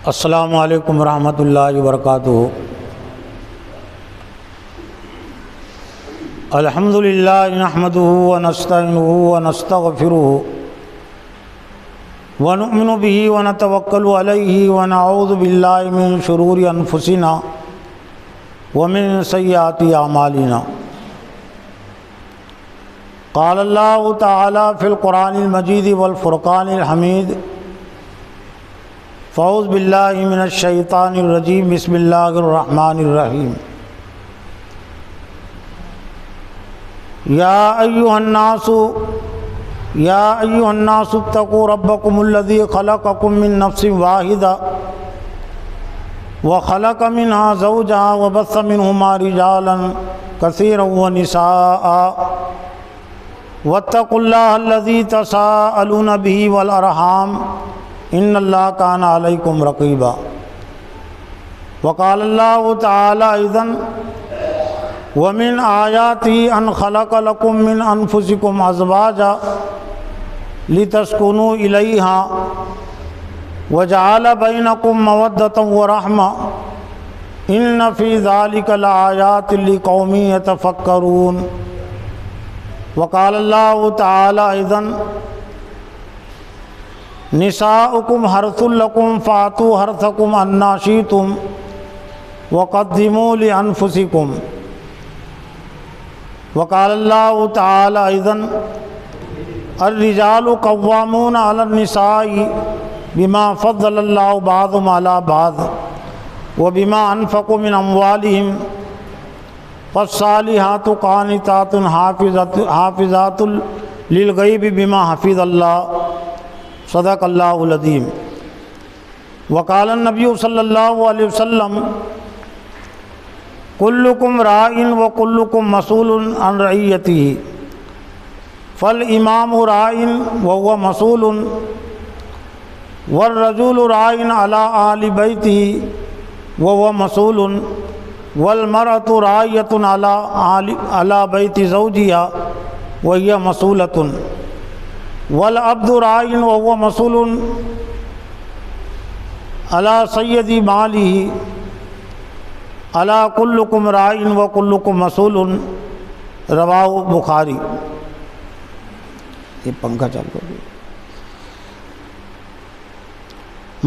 السلام علیکم ورحمۃ اللہ وبرکاتہ۔ الحمد للہ نحمدہ ونستعینہ ونستغفرہ ونؤمن بہ ونتوکل علیہ ونعوذ باللہ من شرور انفسنا ومن سیئات اعمالنا۔ قال اللہ تعالی فی القرآن المجید والفرقان الحمید۔ فاعوذ باللہ من الشیطان الرجیم، بسم اللہ الرحمن الرحیم۔ یا ایھا الناس اتقوا ربکم الذی خلقکم من نفس واحدہ وخلق منها زوجہا وبث منہما رجالا کثیرا ونساء واتقوا اللہ الذی تساءلون بہ والارحام ان اللہ کان علیکم رقیبا۔ وقال اللہ تعالی ایضا ومن آیاتہ ان خلق لکم من انفسکم ازواجا لتسکنوا الیہا وجعل بینکم مودۃ ورحمۃ ان فی ذلک لآیات لقوم یتفکرون۔ وقال اللہ تعالی ایضا نساؤکم حرث لکم فاتوا حرثکم انا شئتم وقدموا لانفسکم۔ وقال اللہ تعالی ایضا الرجال قوامون علی النساء بما فضل اللہ بعضهم علی بعض وبما انفقوا من اموالهم فالصالحات قانتات حافظات للغیب بما حفظ اللہ۔ صدق اللہ العظیم۔ وقال النبی صلی اللہ علیہ وسلم کلکم راع وکلکم مسئول عن رعیتہ فالامام راع وهو مسئول والرجل راع علی آل بیتہ وهو مسئول والمرأة راعیۃ علی بیت زوجها وهي مسئولۃ والعبد راع وهو مسئول علی سید مالہ الا کلکم راع وکلکم مسئول۔ رواہ بخاری۔ یہ پنکھا چالو کر دیا۔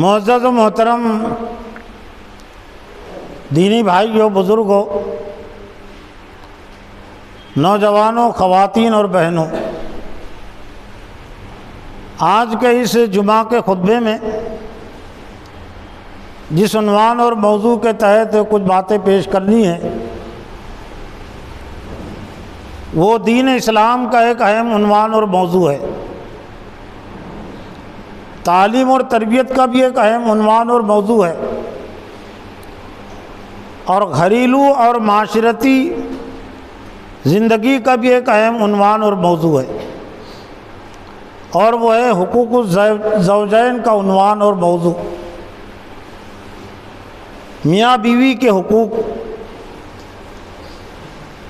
معزز و محترم دینی بھائیو، بزرگوں، نوجوانوں، خواتین اور بہنوں، آج کے اس جمعہ کے خطبے میں جس عنوان اور موضوع کے تحت کچھ باتیں پیش کرنی ہیں وہ دین اسلام کا ایک اہم عنوان اور موضوع ہے، تعلیم اور تربیت کا بھی ایک اہم عنوان اور موضوع ہے، اور گھریلو اور معاشرتی زندگی کا بھی ایک اہم عنوان اور موضوع ہے، اور وہ ہے حقوق الزوجین کا عنوان اور موضوع، میاں بیوی کے حقوق۔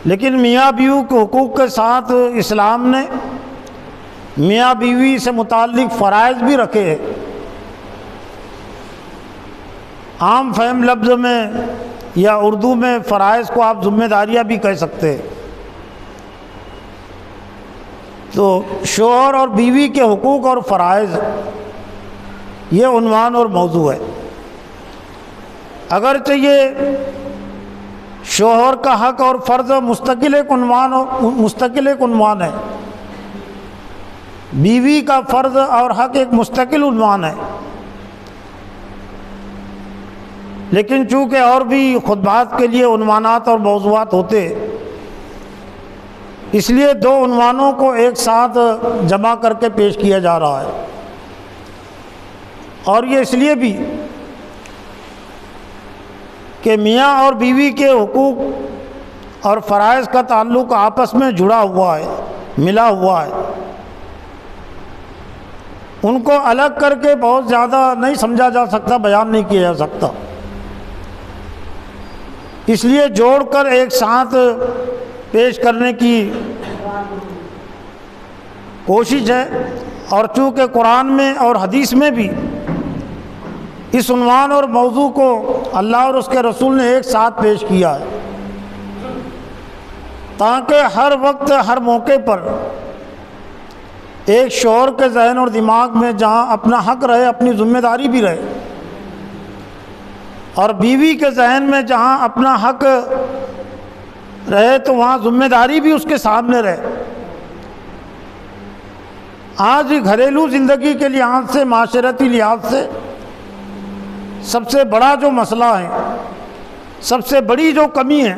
لیکن میاں بیوی کے حقوق کے ساتھ اسلام نے میاں بیوی سے متعلق فرائض بھی رکھے ہیں۔ عام فہم لفظ میں یا اردو میں فرائض کو آپ ذمہ داریاں بھی کہہ سکتے ہیں۔ تو شوہر اور بیوی کے حقوق اور فرائض یہ عنوان اور موضوع ہے۔ اگرچہ یہ شوہر کا حق اور فرض مستقل ایک عنوان ہے، بیوی کا فرض اور حق ایک مستقل عنوان ہے، لیکن چونکہ اور بھی خطبات کے لیے عنوانات اور موضوعات ہوتے، اس لیے دو عنوانوں کو ایک ساتھ جمع کر کے پیش کیا جا رہا ہے، اور یہ اس لیے بھی کہ میاں اور بیوی کے حقوق اور فرائض کا تعلق آپس میں جڑا ہوا ہے، ملا ہوا ہے، ان کو الگ کر کے بہت زیادہ نہیں سمجھا جا سکتا، بیان نہیں کیا جا سکتا، اس لیے جوڑ کر ایک ساتھ پیش کرنے کی کوشش ہے۔ اور چونکہ قرآن میں اور حدیث میں بھی اس عنوان اور موضوع کو اللہ اور اس کے رسول نے ایک ساتھ پیش کیا ہے تاکہ ہر وقت ہر موقع پر ایک شوہر کے ذہن اور دماغ میں جہاں اپنا حق رہے اپنی ذمہ داری بھی رہے، اور بیوی کے ذہن میں جہاں اپنا حق رہے تو وہاں ذمہ داری بھی اس کے سامنے رہے۔ آج گھریلو زندگی کے لحاظ سے، معاشرتی لحاظ سے سب سے بڑا جو مسئلہ ہے، سب سے بڑی جو کمی ہے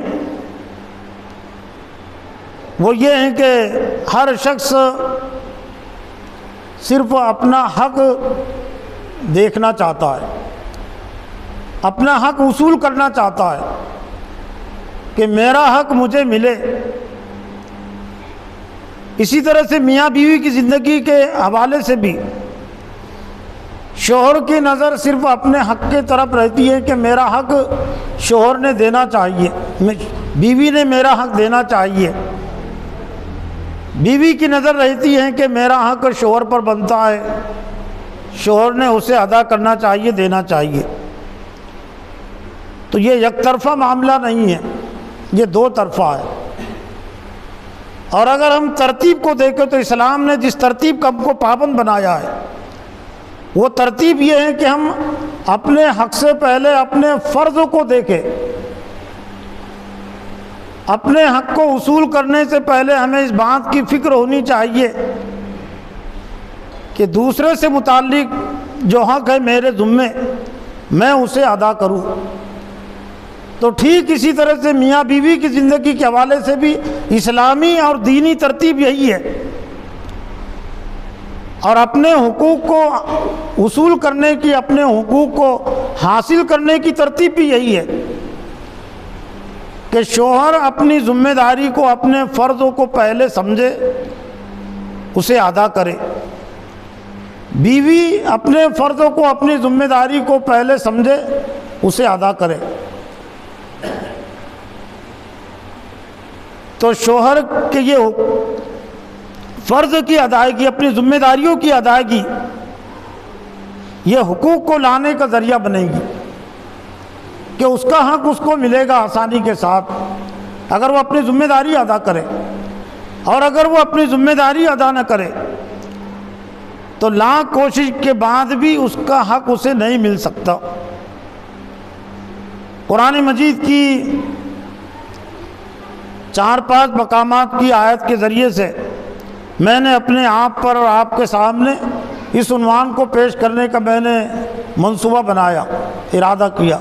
وہ یہ ہے کہ ہر شخص صرف اپنا حق دیکھنا چاہتا ہے، اپنا حق وصول کرنا چاہتا ہے کہ میرا حق مجھے ملے۔ اسی طرح سے میاں بیوی کی زندگی کے حوالے سے بھی شوہر کی نظر صرف اپنے حق کی طرف رہتی ہے کہ میرا حق شوہر نے دینا چاہیے، بیوی نے میرا حق دینا چاہیے۔ بیوی کی نظر رہتی ہے کہ میرا حق شوہر پر بنتا ہے، شوہر نے اسے ادا کرنا چاہیے، دینا چاہیے۔ تو یہ یک طرفہ معاملہ نہیں ہے، یہ دو طرفہ ہے۔ اور اگر ہم ترتیب کو دیکھیں تو اسلام نے جس ترتیب کا ہم کو پابند بنایا ہے وہ ترتیب یہ ہے کہ ہم اپنے حق سے پہلے اپنے فرض کو دیکھیں، اپنے حق کو وصول کرنے سے پہلے ہمیں اس بات کی فکر ہونی چاہیے کہ دوسرے سے متعلق جو حق ہے میرے ذمے میں اسے ادا کروں۔ تو ٹھیک اسی طرح سے میاں بیوی کی زندگی کے حوالے سے بھی اسلامی اور دینی ترتیب یہی ہے، اور اپنے حقوق کو وصول کرنے کی، اپنے حقوق کو حاصل کرنے کی ترتیب بھی یہی ہے کہ شوہر اپنی ذمہ داری کو، اپنے فرضوں کو پہلے سمجھے، اسے ادا کرے، بیوی اپنے فرضوں کو، اپنی ذمہ داری کو پہلے سمجھے، اسے ادا کرے۔ تو شوہر کے یہ فرض کی ادائیگی، اپنی ذمہ داریوں کی ادائیگی، یہ حقوق کو لانے کا ذریعہ بنے گی کہ اس کا حق اس کو ملے گا آسانی کے ساتھ اگر وہ اپنی ذمہ داری ادا کرے، اور اگر وہ اپنی ذمہ داری ادا نہ کرے تو لاکھ کوشش کے بعد بھی اس کا حق اسے نہیں مل سکتا۔ قرآن مجید کی 4-5 مقامات کی آیت کے ذریعے سے میں نے اپنے آپ پر اور آپ کے سامنے اس عنوان کو پیش کرنے کا میں نے منصوبہ بنایا، ارادہ کیا۔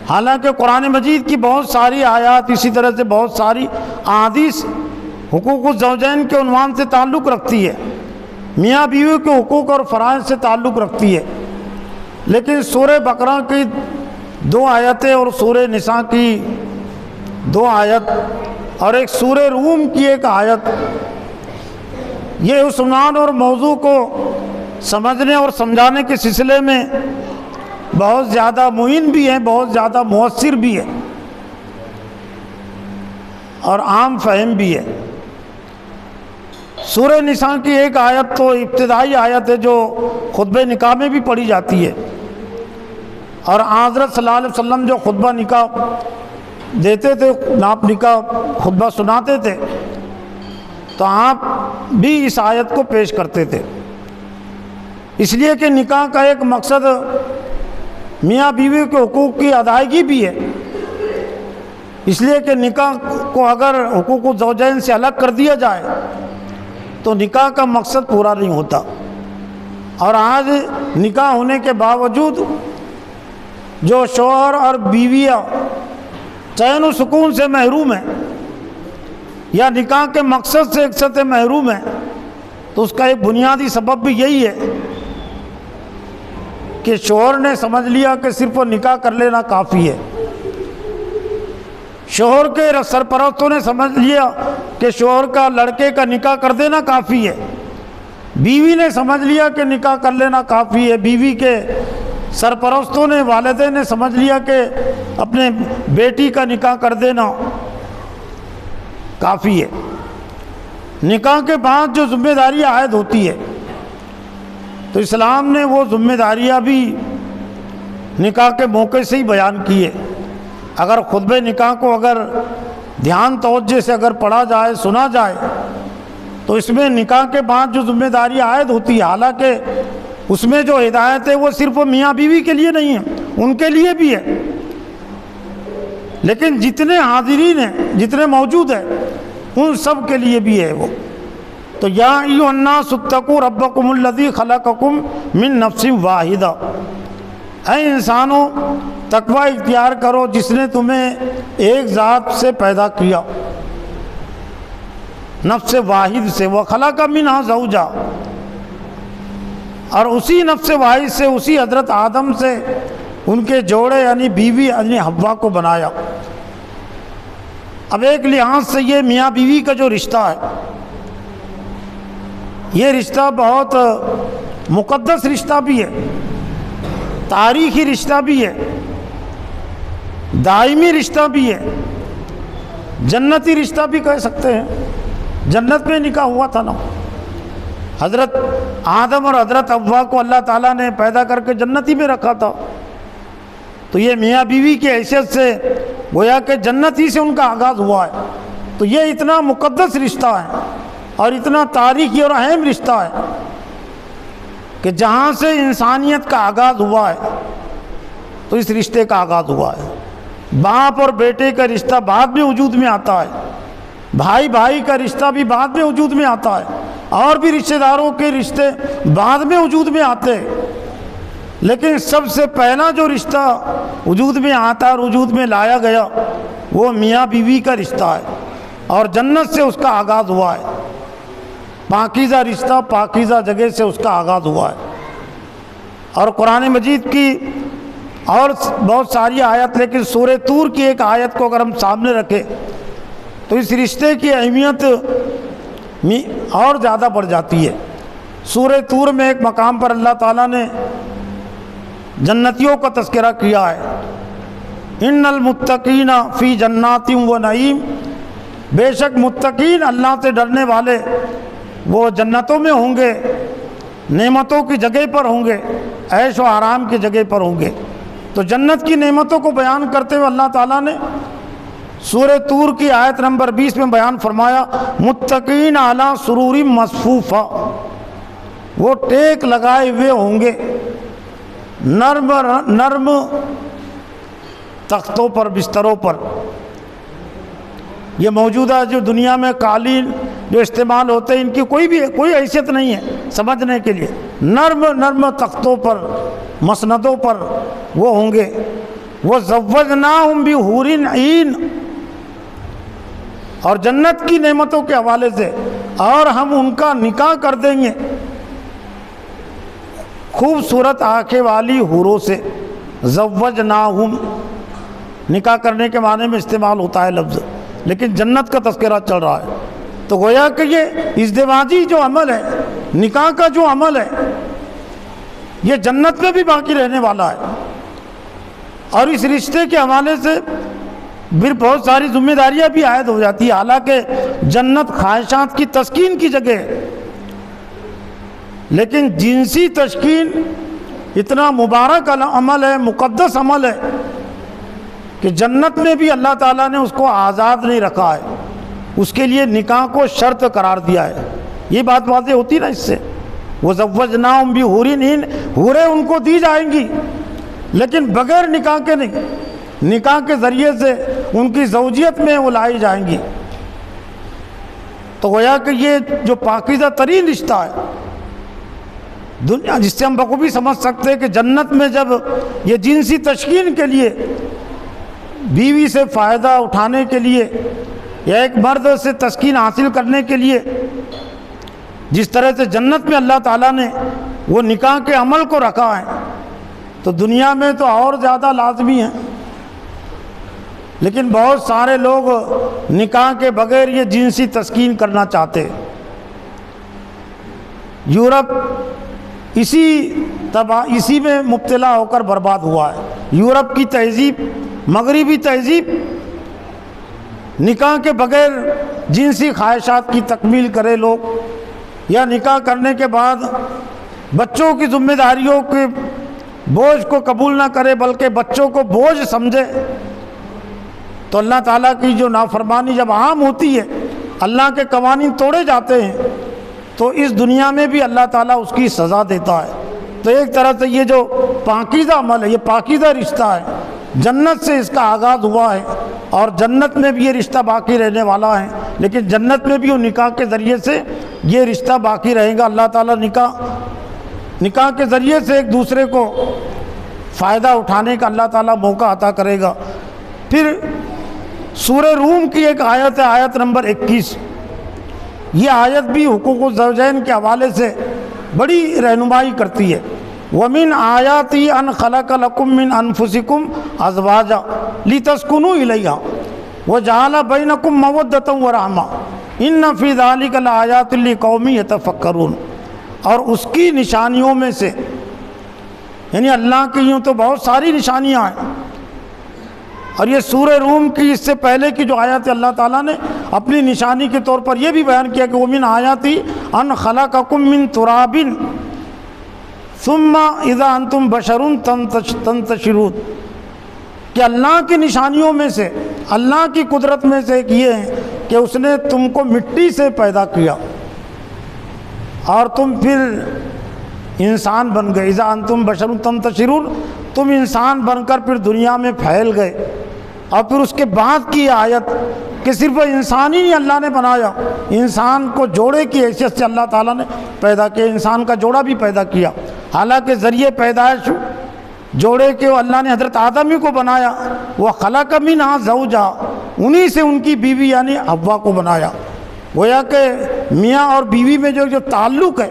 حالانکہ قرآن مجید کی بہت ساری آیات، اسی طرح سے بہت ساری احادیث حقوق الزوجین کے عنوان سے تعلق رکھتی ہے، میاں بیوی کے حقوق اور فرائض سے تعلق رکھتی ہے، لیکن سورہ بقرہ کی 2 آیتیں اور سورہ نساء کی 2 آیت اور ایک سورہ روم کی 1 آیت، یہ اس عنوان اور موضوع کو سمجھنے اور سمجھانے کے سلسلے میں بہت زیادہ معین بھی ہیں، بہت زیادہ مؤثر بھی ہے اور عام فہم بھی ہے۔ سورہ نساء کی 1 آیت تو ابتدائی آیت ہے جو خطبہ نکاح میں بھی پڑھی جاتی ہے، اور حضرت صلی اللہ علیہ وسلم جو خطبہ نکاح دیتے تھے، ناپ نکاح خطبہ سناتے تھے، تو آپ بھی اس آیت کو پیش کرتے تھے، اس لیے کہ نکاح کا ایک مقصد میاں بیوی کے حقوق کی ادائیگی بھی ہے، اس لیے کہ نکاح کو اگر حقوق الزوجین سے الگ کر دیا جائے تو نکاح کا مقصد پورا نہیں ہوتا۔ اور آج نکاح ہونے کے باوجود جو شوہر اور بیویاں چین و سکون سے محروم ہیں یا نکاح کے مقصد سے اکثر سے محروم ہیں، تو اس کا ایک بنیادی سبب بھی یہی ہے کہ شوہر نے سمجھ لیا کہ صرف نکاح کر لینا کافی ہے، شوہر کے سرپرستوں نے سمجھ لیا کہ شوہر کا لڑکے کا نکاح کر دینا کافی ہے، بیوی نے سمجھ لیا کہ نکاح کر لینا کافی ہے، بیوی کے سرپرستوں نے، والدین نے سمجھ لیا کہ اپنے بیٹی کا نکاح کر دینا کافی ہے۔ نکاح کے بعد جو ذمہ داری عائد ہوتی ہے تو اسلام نے وہ ذمہ داریاں بھی نکاح کے موقع سے ہی بیان کی ہے۔ اگر خطبہ نکاح کو اگر دھیان توجہ سے اگر پڑھا جائے، سنا جائے، تو اس میں نکاح کے بعد جو ذمہ داری عائد ہوتی ہے، حالانکہ اس میں جو ہدایت ہے وہ صرف میاں بیوی کے لیے نہیں ہے، ان کے لیے بھی ہے، لیکن جتنے حاضرین ہیں، جتنے موجود ہیں، ان سب کے لیے بھی ہے وہ۔ تو یا ایھا الناس اتقوا ربکم الذی خلقکم من نفس واحدہ، اے انسانوں تقوی اختیار کرو جس نے تمہیں ایک ذات سے پیدا کیا، نفس واحد سے، وخلق منھا زوجہا، اور اسی نفس واحد سے، اسی حضرت آدم سے ان کے جوڑے یعنی بیوی یعنی حوا کو بنایا۔ اب ایک لحاظ سے یہ میاں بیوی کا جو رشتہ ہے، یہ رشتہ بہت مقدس رشتہ بھی ہے، تاریخی رشتہ بھی ہے، دائمی رشتہ بھی ہے، جنتی رشتہ بھی کہہ سکتے ہیں۔ جنت میں نکاح ہوا تھا نا، حضرت آدم اور حضرت حوا کو اللہ تعالیٰ نے پیدا کر کے جنتی میں رکھا تھا، تو یہ میاں بیوی کی حیثیت سے گویا کہ جنت ہی سے ان کا آغاز ہوا ہے۔ تو یہ اتنا مقدس رشتہ ہے اور اتنا تاریخی اور اہم رشتہ ہے کہ جہاں سے انسانیت کا آغاز ہوا ہے، تو اس رشتے کا آغاز ہوا ہے۔ باپ اور بیٹے کا رشتہ بعد میں وجود میں آتا ہے، بھائی بھائی کا رشتہ بھی بعد میں وجود میں آتا ہے، اور بھی رشتہ داروں کے رشتے بعد میں وجود میں آتے ہیں، لیکن سب سے پہلا جو رشتہ وجود میں آتا ہے اور وجود میں لایا گیا وہ میاں بیوی کا رشتہ ہے، اور جنت سے اس کا آغاز ہوا ہے۔ پاکیزہ رشتہ، پاکیزہ جگہ سے اس کا آغاز ہوا ہے۔ اور قرآن مجید کی اور بہت ساری آیت، لیکن سورہ طور کی ایک آیت کو اگر ہم سامنے رکھیں تو اس رشتے کی اہمیت اور زیادہ بڑھ جاتی ہے۔ سورہ طور میں ایک مقام پر اللہ تعالیٰ نے جنتیوں کا تذکرہ کیا ہے، ان المتقین فی جنات و نعیم، بے شک متقین اللہ سے ڈرنے والے وہ جنتوں میں ہوں گے، نعمتوں کی جگہ پر ہوں گے، عیش و آرام کی جگہ پر ہوں گے۔ تو جنت کی نعمتوں کو بیان کرتے ہوئے اللہ تعالیٰ نے سورہ طور کی آیت نمبر 20 میں بیان فرمایا، متقین علی سرور مصفوفہ، وہ ٹیک لگائے ہوئے ہوں گے نرم تختوں پر، بستروں پر۔ یہ موجودہ جو دنیا میں قالین جو استعمال ہوتے ہیں، ان کی کوئی حیثیت نہیں ہے سمجھنے کے لیے۔ نرم تختوں پر، مسندوں پر وہ ہوں گے۔ وَزَوَّجْنَاهُمْ بِحُورٍ عِينٍ، اور جنت کی نعمتوں کے حوالے سے اور ہم ان کا نکاح کر دیں گے خوبصورت آنکھیں والی حوروں سے۔ زوجناہم نکاح کرنے کے معنی میں استعمال ہوتا ہے لفظ، لیکن جنت کا تذکرہ چل رہا ہے، تو گویا کہ یہ ازدواجی جو عمل ہے، نکاح کا جو عمل ہے، یہ جنت میں بھی باقی رہنے والا ہے۔ اور اس رشتے کے حوالے سے پھر بہت ساری ذمہ داریاں بھی عائد ہو جاتی ہے، حالانکہ جنت خواہشات کی تسکین کی جگہ ہے، لیکن جنسی تشکین اتنا مبارک عمل ہے، مقدس عمل ہے کہ جنت میں بھی اللہ تعالیٰ نے اس کو آزاد نہیں رکھا ہے، اس کے لیے نکاح کو شرط قرار دیا ہے۔ یہ بات واضح ہوتی نا اس سے۔ وَزَوَّجْنَاهُمْ بِحُورٍ عِينٍ، حوریں ان کو دی جائیں گی، لیکن بغیر نکاح کے نہیں، نکاح کے ذریعے سے ان کی زوجیت میں وہ لائی جائیں گی۔ تو گویا کہ یہ جو پاکیزہ ترین رشتہ ہے دنیا، جس سے ہم بخوبی سمجھ سکتے ہیں کہ جنت میں جب یہ جنسی تشکین کے لیے، بیوی سے فائدہ اٹھانے کے لیے یا ایک مرد سے تسکین حاصل کرنے کے لیے جس طرح سے جنت میں اللہ تعالیٰ نے وہ نکاح کے عمل کو رکھا ہے، تو دنیا میں تو اور زیادہ لازمی ہے، لیکن بہت سارے لوگ نکاح کے بغیر یہ جنسی تسکین کرنا چاہتے ہیں۔ یورپ اسی میں مبتلا ہو کر برباد ہوا ہے۔ یورپ کی تہذیب، مغربی تہذیب نکاح کے بغیر جنسی خواہشات کی تکمیل کرے لوگ، یا نکاح کرنے کے بعد بچوں کی ذمہ داریوں کے بوجھ کو قبول نہ کرے بلکہ بچوں کو بوجھ سمجھے، تو اللہ تعالیٰ کی جو نافرمانی جب عام ہوتی ہے، اللہ کے قوانین توڑے جاتے ہیں، تو اس دنیا میں بھی اللہ تعالیٰ اس کی سزا دیتا ہے۔ تو ایک طرح سے یہ جو پاکیزہ عمل ہے، یہ پاکیزہ رشتہ ہے، جنت سے اس کا آغاز ہوا ہے اور جنت میں بھی یہ رشتہ باقی رہنے والا ہے، لیکن جنت میں بھی وہ نکاح کے ذریعے سے یہ رشتہ باقی رہے گا۔ اللہ تعالیٰ نکاح کے ذریعے سے ایک دوسرے کو فائدہ اٹھانے کا اللہ تعالیٰ موقع عطا کرے گا۔ پھر سورہ روم کی ایک آیت ہے، آیت نمبر 21، یہ آیت بھی حقوق الزوجین کے حوالے سے بڑی رہنمائی کرتی ہے۔ وَمِنْ آيَاتِهِ أَنْ خَلَقَ لَكُم مِّنْ أَنفُسِكُمْ أَزْوَاجًا لِتَسْكُنُوا إِلَيْهَا وَجَعَلَ بَيْنَكُم مَّوَدَّةً وَرَحْمَةً إِنَّ فِي ذَلِكَ لَآيَاتٍ لِقَوْمٍ يَتَفَكَّرُونَ۔ اور اس کی نشانیوں میں سے، یعنی اللہ کی یوں تو بہت ساری نشانیاں ہیں، اور یہ سورہ روم کی اس سے پہلے کی جو آیات اللہ تعالیٰ نے اپنی نشانی کے طور پر یہ بھی بیان کیا کہ وَمِنْ آيَاتِهِ أَنْ خَلَقَكُم مِّن تُرَابٍ ثُمَّ إِذَا أَنْتُمْ بَشَرٌ تَنْتَشِرُونَ، کہ اللہ کی نشانیوں میں سے، اللہ کی قدرت میں سے ایک یہ ہے کہ اس نے تم کو مٹی سے پیدا کیا اور تم پھر انسان بن گئے۔ اذا انتم بشر تنتشرون، تم انسان بن کر پھر دنیا میں پھیل گئے۔ اور پھر اس کے بعد کی آیت کہ صرف انسان ہی نہیں اللہ نے بنایا، انسان کو جوڑے کی حیثیت سے اللہ تعالیٰ نے پیدا کیا، انسان کا جوڑا بھی پیدا کیا۔ حالانکہ ذریعہ پیدائش جوڑے کے اللہ نے حضرت آدمی کو بنایا، وہ خلق منہا زوجہا، انہی سے ان کی بیوی یعنی حوا کو بنایا۔ گویا کہ میاں اور بیوی میں جو تعلق ہے،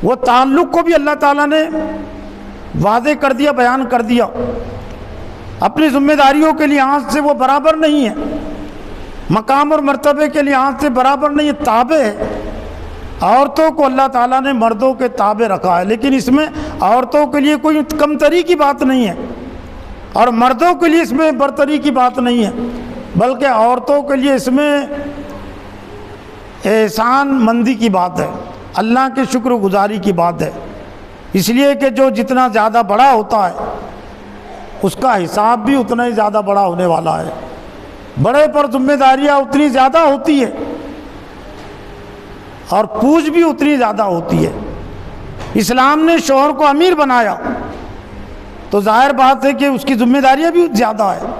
وہ تعلق کو بھی اللہ تعالیٰ نے واضح کر دیا، بیان کر دیا۔ اپنی ذمہ داریوں کے لحاظ سے وہ برابر نہیں ہے، مقام اور مرتبے کے لحاظ سے برابر نہیں ہے، تابع ہے۔ عورتوں کو اللہ تعالیٰ نے مردوں کے تابع رکھا ہے، لیکن اس میں عورتوں کے لیے کوئی کمتری کی بات نہیں ہے اور مردوں کے لیے اس میں برتری کی بات نہیں ہے، بلکہ عورتوں کے لیے اس میں احسان مندی کی بات ہے، اللہ کی شکر گزاری کی بات ہے۔ اس لیے کہ جو جتنا زیادہ بڑا ہوتا ہے اس کا حساب بھی اتنا ہی زیادہ بڑا ہونے والا ہے، بڑے پر ذمہ داریاں اتنی زیادہ ہوتی ہے اور پوچھ بھی اتنی زیادہ ہوتی ہے۔ اسلام نے شوہر کو امیر بنایا تو ظاہر بات ہے کہ اس کی ذمہ داریاں بھی زیادہ ہے،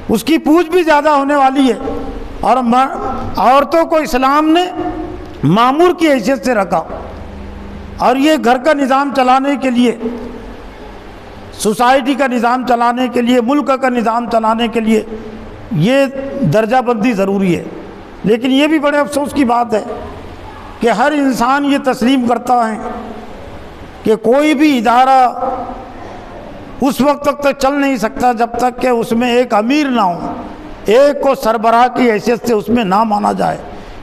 اس کی پوچھ بھی زیادہ ہونے والی ہے۔ اور عورتوں کو اسلام نے مامور کی حیثیت سے رکھا، اور یہ گھر کا نظام چلانے کے لیے، سوسائٹی کا نظام چلانے کے لیے، ملک کا نظام چلانے کے لیے یہ درجہ بندی ضروری ہے۔ لیکن یہ بھی بڑے افسوس کی بات ہے کہ ہر انسان یہ تسلیم کرتا ہے کہ کوئی بھی ادارہ اس وقت تک چل نہیں سکتا جب تک کہ اس میں ایک امیر نہ ہو، ایک کو سربراہ کی حیثیت سے اس میں نہ مانا جائے،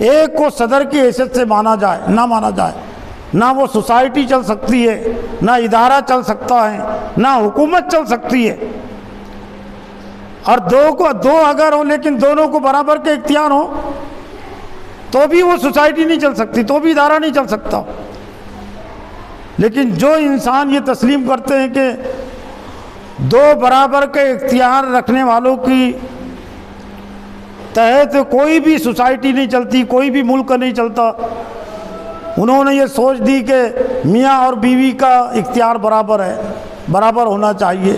ایک کو صدر کی حیثیت سے نہ مانا جائے، نہ وہ سوسائٹی چل سکتی ہے، نہ ادارہ چل سکتا ہے، نہ حکومت چل سکتی ہے۔ اور دو اگر ہو لیکن دونوں کو برابر کے اختیار ہو تو بھی وہ سوسائٹی نہیں چل سکتی، تو بھی ادارہ نہیں چل سکتا۔ لیکن جو انسان یہ تسلیم کرتے ہیں کہ دو برابر کے اختیار رکھنے والوں کی تحت کوئی بھی سوسائٹی نہیں چلتی، کوئی بھی ملک نہیں چلتا، انہوں نے یہ سوچ دی کہ میاں اور بیوی کا اختیار برابر ہے، برابر ہونا چاہیے۔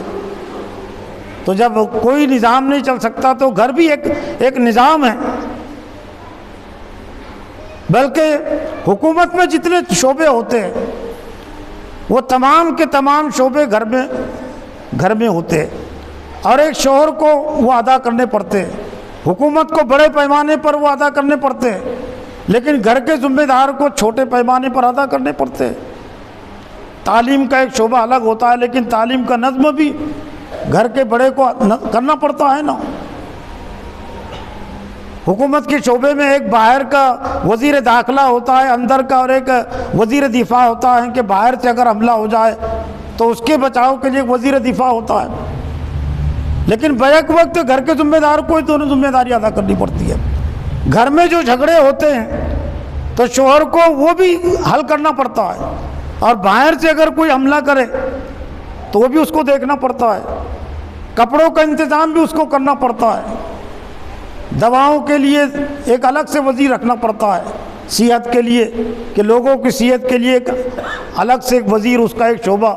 تو جب کوئی نظام نہیں چل سکتا تو گھر بھی ایک نظام ہے۔ بلکہ حکومت میں جتنے شعبے ہوتے ہیں وہ تمام کے تمام شعبے گھر میں ہوتے ہیں، اور ایک شوہر کو وہ ادا کرنے پڑتے ہیں، حکومت کو بڑے پیمانے پر وہ ادا کرنے پڑتے ہیں، لیکن گھر کے ذمہ دار کو چھوٹے پیمانے پر ادا کرنے پڑتے ہیں۔ تعلیم کا ایک شعبہ الگ ہوتا ہے، لیکن تعلیم کا نظم بھی گھر کے بڑے کو کرنا پڑتا ہے نا۔ حکومت کے شعبے میں ایک باہر کا وزیر داخلہ ہوتا ہے اندر کا، اور ایک وزیر دفاع ہوتا ہے کہ باہر سے اگر حملہ ہو جائے تو اس کے بچاؤ کے لیے وزیر دفاع ہوتا ہے۔ لیکن بیک وقت گھر کے ذمہ دار کو ہی دونوں ذمہ داری ادا کرنی پڑتی ہے۔ گھر میں جو جھگڑے ہوتے ہیں تو شوہر کو وہ بھی حل کرنا پڑتا ہے، اور باہر سے اگر کوئی حملہ کرے تو وہ بھی اس کو دیکھنا پڑتا ہے، کپڑوں کا انتظام بھی اس کو کرنا پڑتا ہے، دواؤں کے لیے ایک الگ سے وزیر رکھنا پڑتا ہے، صحت کے لیے کہ لوگوں کی صحت کے لیے ایک الگ سے ایک وزیر، اس کا ایک شعبہ۔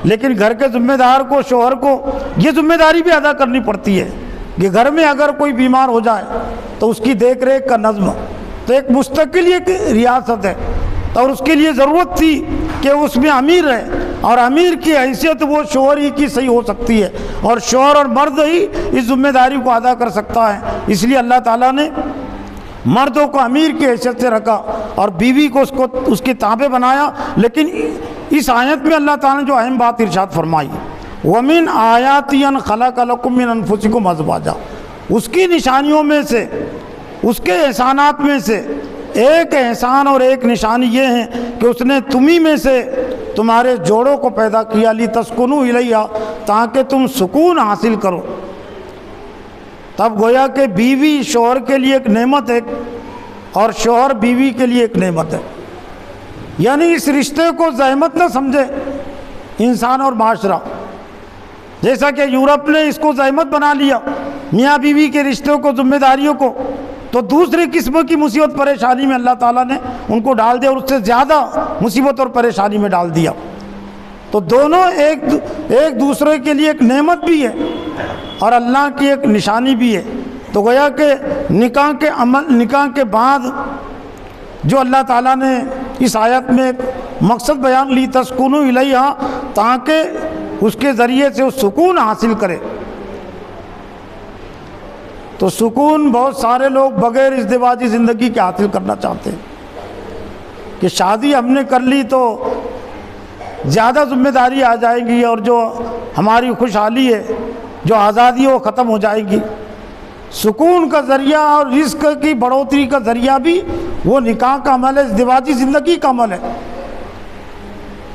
لیکن گھر کے ذمہ دار کو، شوہر کو یہ ذمہ داری بھی ادا کرنی پڑتی ہے کہ گھر میں اگر کوئی بیمار ہو جائے تو اس کی دیکھ ریکھ کا نظم، تو ایک مستقل ایک ریاست ہے، اور اس کے لیے ضرورت تھی کہ اس میں امیر ہے، اور امیر کی حیثیت وہ شوہر ہی کی صحیح ہو سکتی ہے، اور شوہر اور مرد ہی اس ذمہ داری کو ادا کر سکتا ہے۔ اس لیے اللہ تعالیٰ نے مردوں کو امیر کی حیثیت سے رکھا اور بیوی کو اس کے تابع بنایا۔ لیکن اس آیت میں اللہ تعالیٰ نے جو اہم بات ارشاد فرمائی، وَمِنْ آیَاتِهِ أَنْ خَلَقَ لَكُم مِّنْ أَنفُسِكُمْ أَزْوَاجًا، اس کی نشانیوں میں سے، اس کے احسانات میں سے ایک احسان اور ایک نشانی یہ ہے کہ اس نے تمہیں میں سے تمہارے جوڑوں کو پیدا کیا، لِتَسْكُنُوا إِلَيْهَا، تاکہ تم سکون حاصل کرو۔ تب گویا کہ بیوی شوہر کے لیے ایک نعمت ہے اور شوہر بیوی کے لیے ایک نعمت ہے، یعنی اس رشتے کو زحمت نہ سمجھے انسان اور معاشرہ، جیسا کہ یورپ نے اس کو زحمت بنا لیا، میاں بیوی کے رشتوں کو، ذمہ داریوں کو، تو دوسری قسم کی مصیبت پریشانی میں اللہ تعالیٰ نے ان کو ڈال دیا، اور اس سے زیادہ مصیبت اور پریشانی میں ڈال دیا۔ تو دونوں ایک دوسرے کے لیے ایک نعمت بھی ہے اور اللہ کی ایک نشانی بھی ہے۔ تو گویا کہ نکاح کے بعد جو اللہ تعالیٰ نے اس آیت میں ایک مقصد بیان لی، تسکنوا الیہا، تاکہ اس کے ذریعے سے وہ سکون حاصل کرے۔ تو سکون بہت سارے لوگ بغیر ازدواجی زندگی کے حاصل کرنا چاہتے ہیں کہ شادی ہم نے کر لی تو زیادہ ذمہ داری آ جائے گی، اور جو ہماری خوشحالی ہے، جو آزادی ہے، وہ ختم ہو جائے گی۔ سکون کا ذریعہ اور رزق کی بڑھوتری کا ذریعہ بھی وہ نکاح کا عمل ہے، ازدواجی زندگی کا عمل ہے۔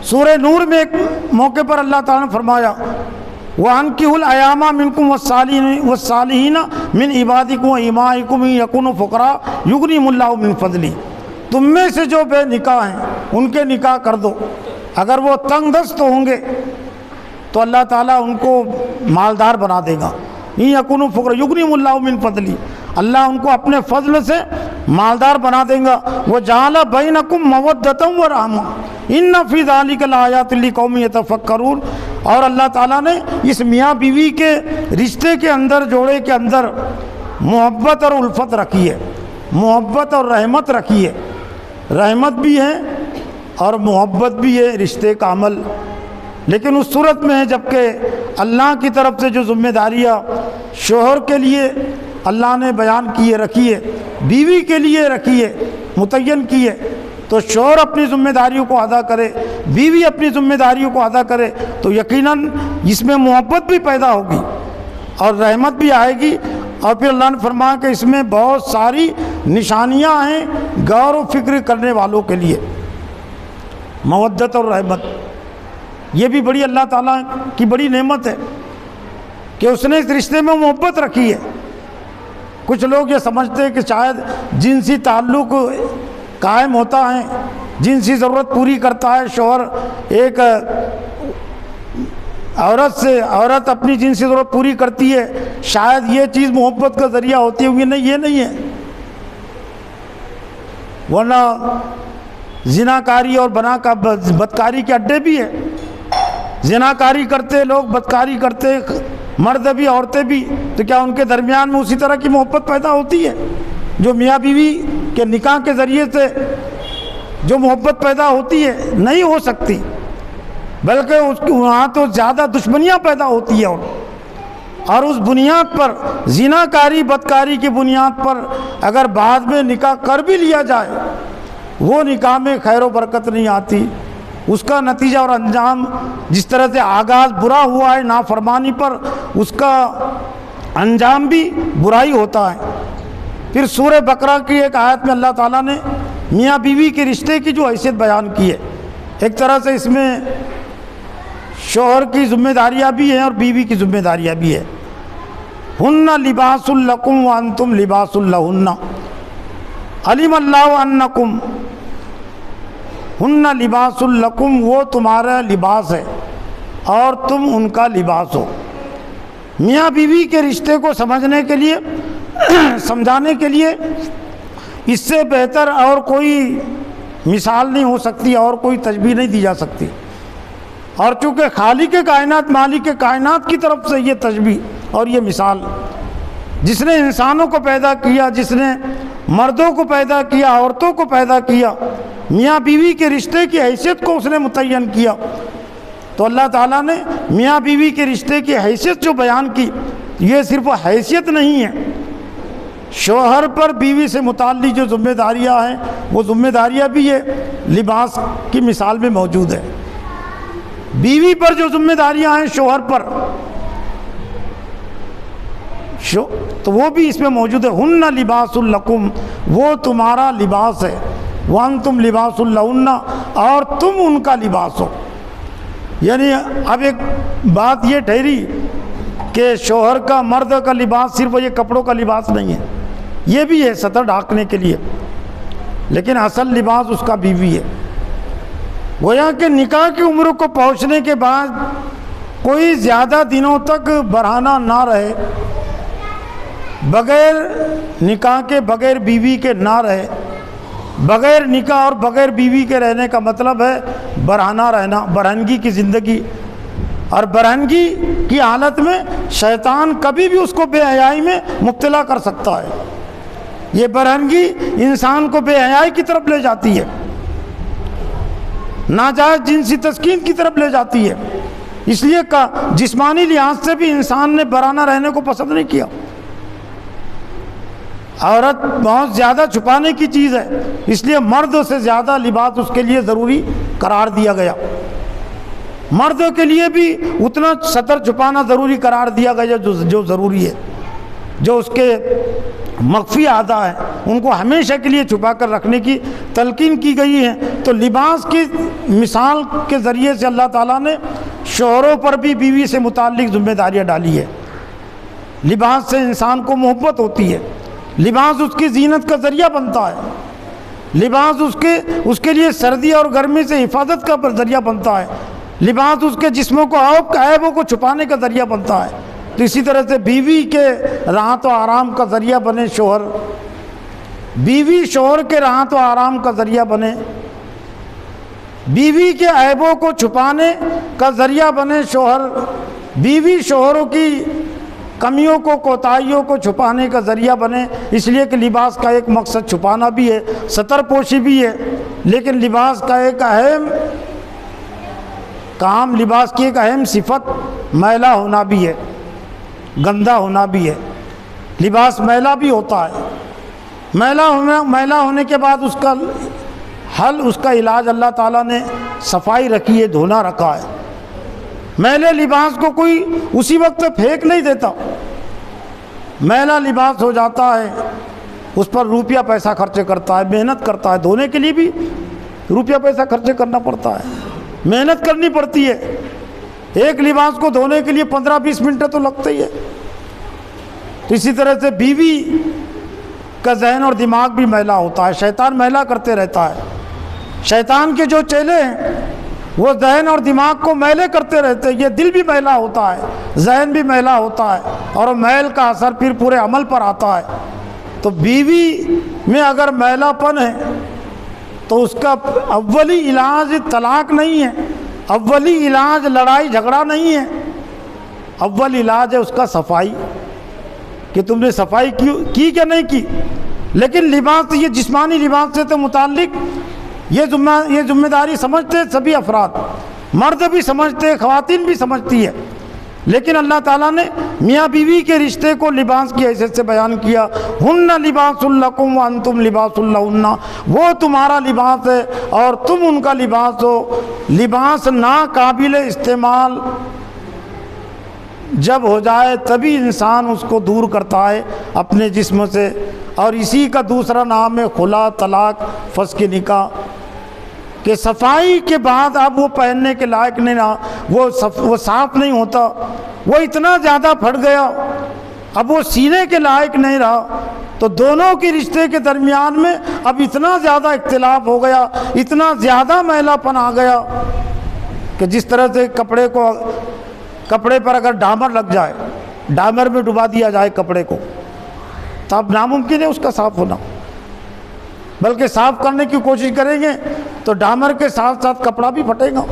سورہ نور میں ایک موقع پر اللہ تعالیٰ نے فرمایا، وَأَنكِحُوا الْأَيَامَ مِنكُمْ وَالصَّالِحِينَ مِنْ عِبَادِكُمْ وَإِمَائِكُمْ إِن يَكُونُوا فُقَرَاءَ يُغْنِهِمُ اللَّهُ مِنْ فَضْلِهِ، تم میں سے جو بے نکاح ہیں ان کے نکاح کر دو، اگر وہ تنگ دست ہوں گے تو اللہ تعالیٰ ان کو مالدار بنا دے گا۔ إِن يَكُونُوا فُقَرَاءَ يُغْنِهِمُ اللَّهُ مِنْ فَضْلِهِ، اللہ ان کو اپنے فضل سے مالدار بنا دے گا۔ وَجَعَلَ بَيْنَكُمْ مَوَدَّةً وَرَحْمَةً إِنَّ فِي ذَلِكَ لَآيَاتٍ لِقَوْمٍ يَتَفَكَّرُونَ، اور اللہ تعالیٰ نے اس میاں بیوی کے رشتے کے اندر، جوڑے کے اندر محبت اور الفت رکھی ہے، محبت اور رحمت رکھی ہے، رحمت بھی ہے اور محبت بھی ہے رشتے کا عمل۔ لیکن اس صورت میں ہے جبکہ اللہ کی طرف سے جو ذمہ داریاں شوہر کے لیے اللہ نے بیان کی ہے، رکھی ہے، بیوی کے لیے رکھی ہے، متعین کی ہے، تو شوہر اپنی ذمہ داریوں کو ادا کرے، بیوی اپنی ذمہ داریوں کو ادا کرے، تو یقیناً اس میں محبت بھی پیدا ہوگی اور رحمت بھی آئے گی۔ اور پھر اللہ نے فرمایا کہ اس میں بہت ساری نشانیاں ہیں غور و فکر کرنے والوں کے لیے، مودت اور رحمت، یہ بھی بڑی اللہ تعالیٰ کی بڑی نعمت ہے کہ اس نے اس رشتے میں محبت رکھی ہے۔ کچھ لوگ یہ سمجھتے ہیں کہ شاید جنسی تعلق قائم ہوتا ہے، جنسی ضرورت پوری کرتا ہے شوہر ایک عورت سے، عورت اپنی جنسی ضرورت پوری کرتی ہے، شاید یہ چیز محبت کا ذریعہ ہوتی ہوگی۔ نہیں، یہ نہیں ہے، ورنہ زناکاری اور بدکاری کے اڈے بھی ہیں، زناکاری کرتے لوگ، بدکاری کرتے مرد بھی عورتیں بھی، تو کیا ان کے درمیان میں اسی طرح کی محبت پیدا ہوتی ہے جو میاں بیوی کے نکاح کے ذریعے سے جو محبت پیدا ہوتی ہے؟ نہیں ہو سکتی، بلکہ وہاں تو زیادہ دشمنیاں پیدا ہوتی ہیں، اور اس بنیاد پر، زناکاری بدکاری کی بنیاد پر اگر بعد میں نکاح کر بھی لیا جائے، وہ نکاح میں خیر و برکت نہیں آتی، اس کا نتیجہ اور انجام جس طرح سے آغاز برا ہوا ہے نافرمانی پر، اس کا انجام بھی برائی ہوتا ہے۔ پھر سورہ بقرہ کی ایک آیت میں اللہ تعالیٰ نے میاں بیوی کے رشتے کی جو حیثیت بیان کی ہے، ایک طرح سے اس میں شوہر کی ذمہ داریاں بھی ہیں اور بیوی کی ذمہ داریاں بھی ہیں۔ ہن لباس لکم وانتم لباس لہن علم اللہ انکم، ہن لباس لکم، وہ تمہارا لباس ہے اور تم ان کا لباس ہو۔ میاں بیوی کے رشتے کو سمجھنے کے لیے، سمجھانے کے لیے اس سے بہتر اور کوئی مثال نہیں ہو سکتی اور کوئی تشبیہ نہیں دی جا سکتی۔ اور چونکہ خالق کائنات، مالک کائنات کی طرف سے یہ تشبیہ اور یہ مثال، جس نے انسانوں کو پیدا کیا، جس نے مردوں کو پیدا کیا، عورتوں کو پیدا کیا، میاں بیوی کے رشتے کی حیثیت کو اس نے متعین کیا، تو اللہ تعالیٰ نے میاں بیوی کے رشتے کی حیثیت جو بیان کی، یہ صرف حیثیت نہیں ہے، شوہر پر بیوی سے متعلق جو ذمہ داریاں ہیں وہ ذمہ داریاں بھی یہ لباس کی مثال میں موجود ہے۔ بیوی پر جو ذمہ داریاں ہیں شوہر پر، تو وہ بھی اس میں موجود ہے۔ ہن لباس لکم، وہ تمہارا لباس ہے، وانتم لباس لہن، اور تم ان کا لباس ہو۔ یعنی اب ایک بات یہ ٹھہری کہ شوہر کا، مرد کا لباس صرف یہ کپڑوں کا لباس نہیں ہے، یہ بھی ہے سطر ڈھانکنے کے لیے، لیکن اصل لباس اس کا بیوی ہے۔ گویا کہ نکاح کی عمر کو پہنچنے کے بعد کوئی زیادہ دنوں تک برہنہ نہ رہے، بغیر نکاح کے، بغیر بیوی کے نہ رہے۔ بغیر نکاح اور بغیر بیوی کے رہنے کا مطلب ہے برہنہ رہنا، برہنگی کی زندگی، اور برہنگی کی حالت میں شیطان کبھی بھی اس کو بے حیائی میں مبتلا کر سکتا ہے۔ یہ برہنگی انسان کو بے حیائی کی طرف لے جاتی ہے، ناجائز جنسی تسکین کی طرف لے جاتی ہے۔ اس لیے جسمانی لحاظ سے بھی انسان نے برہنہ رہنے کو پسند نہیں کیا۔ عورت بہت زیادہ چھپانے کی چیز ہے، اس لیے مرد سے زیادہ لباس اس کے لیے ضروری قرار دیا گیا۔ مردوں کے لیے بھی اتنا سطر چھپانا ضروری قرار دیا گیا جو ضروری ہے، جو اس کے مخفی اعضاء ہیں ان کو ہمیشہ کے لیے چھپا کر رکھنے کی تلقین کی گئی ہے۔ تو لباس کی مثال کے ذریعے سے اللہ تعالیٰ نے شوہروں پر بھی بیوی سے متعلق ذمہ داریاں ڈالی ہے۔ لباس سے انسان کو محبت ہوتی ہے، لباس اس کی زینت کا ذریعہ بنتا ہے، لباس اس کے لیے سردی اور گرمی سے حفاظت کا ذریعہ بنتا ہے، لباس اس کے جسموں کو عیبوں کو چھپانے کا ذریعہ بنتا ہے۔ تو اسی طرح سے بیوی کے راحت و آرام کا ذریعہ بنے شوہر، بیوی شوہر کے راحت و آرام کا ذریعہ بنے، بیوی کے عیبوں کو چھپانے کا ذریعہ بنے شوہر، بیوی شوہروں کی کمیوں کو، کوتاہیوں کو چھپانے کا ذریعہ بنے۔ اس لیے کہ لباس کا ایک مقصد چھپانا بھی ہے، ستر پوشی بھی ہے، لیکن لباس کا ایک اہم کام، لباس کی ایک اہم صفت میلہ ہونا بھی ہے، گندا ہونا بھی ہے۔ لباس میلہ بھی ہوتا ہے، میلہ ہونے کے بعد اس کا حل، اس کا علاج اللہ تعالیٰ نے صفائی رکھی ہے، دھونا رکھا ہے۔ میلے لباس کو کوئی اسی وقت پھینک نہیں دیتا، میلا لباس ہو جاتا ہے اس پر روپیہ پیسہ خرچ کرتا ہے، محنت کرتا ہے، دھونے کے لیے بھی روپیہ پیسہ خرچ کرنا پڑتا ہے، محنت کرنی پڑتی ہے۔ ایک لباس کو دھونے کے لیے 15-20 منٹ تو لگتے ہی ہے۔ تو اسی طرح سے بیوی کا ذہن اور دماغ بھی میلا ہوتا ہے، شیطان میلا کرتے رہتا ہے۔ شیطان کے جو چیلے ہیں وہ ذہن اور دماغ کو میلے کرتے رہتے ہیں، یہ دل بھی میلا ہوتا ہے، ذہن بھی میلا ہوتا ہے، اور میل کا اثر پھر پورے عمل پر آتا ہے۔ تو بیوی میں اگر میلا پن ہے تو اس کا اولی علاج طلاق نہیں ہے، اولی علاج لڑائی جھگڑا نہیں ہے، اول علاج ہے اس کا صفائی، کہ تم نے صفائی کی کہ نہیں کی۔ لیکن لباس، یہ جسمانی لباس سے تو متعلق یہ ذمہ داری سمجھتے سبھی افراد، مرد بھی سمجھتے، خواتین بھی سمجھتی ہے، لیکن اللہ تعالیٰ نے میاں بیوی کے رشتے کو لباس کی حیثیت سے بیان کیا۔ ہن لباس لکم وانتم لباس لہن، وہ تمہارا لباس ہے اور تم ان کا لباس ہو۔ لباس ناقابل استعمال جب ہو جائے تبھی انسان اس کو دور کرتا ہے اپنے جسم سے، اور اسی کا دوسرا نام ہے خلا، طلاق، فسخ نکاح، کہ صفائی کے بعد اب وہ پہننے کے لائق نہیں رہا، وہ صاف نہیں ہوتا، وہ اتنا زیادہ پھٹ گیا، اب وہ سینے کے لائق نہیں رہا، تو دونوں کے رشتے کے درمیان میں اب اتنا زیادہ اختلاف ہو گیا، اتنا زیادہ میلا پن آ گیا کہ جس طرح سے کپڑے پر اگر ڈامر لگ جائے، ڈامر میں ڈبا دیا جائے کپڑے کو، تو اب ناممکن ہے اس کا صاف ہونا، بلکہ صاف کرنے کی کوشش کریں گے تو ڈامر کے ساتھ ساتھ کپڑا بھی پھٹے گا۔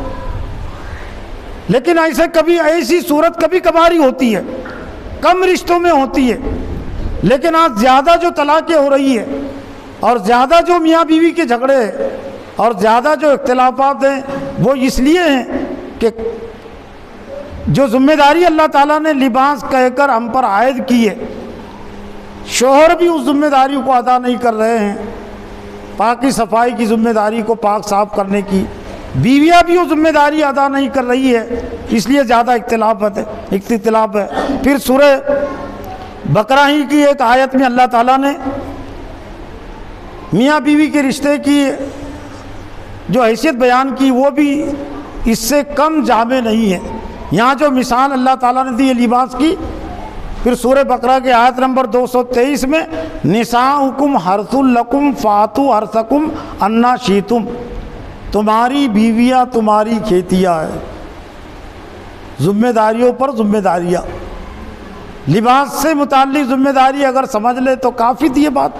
لیکن ایسی صورت کبھی کبھار ہی ہوتی ہے، کم رشتوں میں ہوتی ہے، لیکن آج زیادہ جو طلاقیں ہو رہی ہے اور زیادہ جو میاں بیوی کے جھگڑے ہیں اور زیادہ جو اختلافات ہیں وہ اس لیے ہیں کہ جو ذمہ داری اللہ تعالیٰ نے لباس کہہ کر ہم پر عائد کی ہے، شوہر بھی اس ذمہ داری کو ادا نہیں کر رہے ہیں، پاکی صفائی کی ذمہ داری کو پاک صاف کرنے کی، بیویاں بھی وہ ذمہ داری ادا نہیں کر رہی ہے، اس لیے زیادہ اختلاف ہے۔ پھر سورہ بقرہ ہی کی ایک آیت میں اللہ تعالیٰ نے میاں بیوی کے رشتے کی جو حیثیت بیان کی وہ بھی اس سے کم جامع نہیں ہے۔ یہاں جو مثال اللہ تعالیٰ نے دی ہے لباس کی، پھر سورہ بقرہ کے آیت نمبر 223 میں نساؤکم حرث لکم فاتوا حرثکم انا شئتم، تمہاری بیویاں تمہاری کھیتیاں ہیں۔ ذمہ داریوں پر ذمہ داریاں، لباس سے متعلق ذمہ داری اگر سمجھ لے تو کافی تھی یہ بات،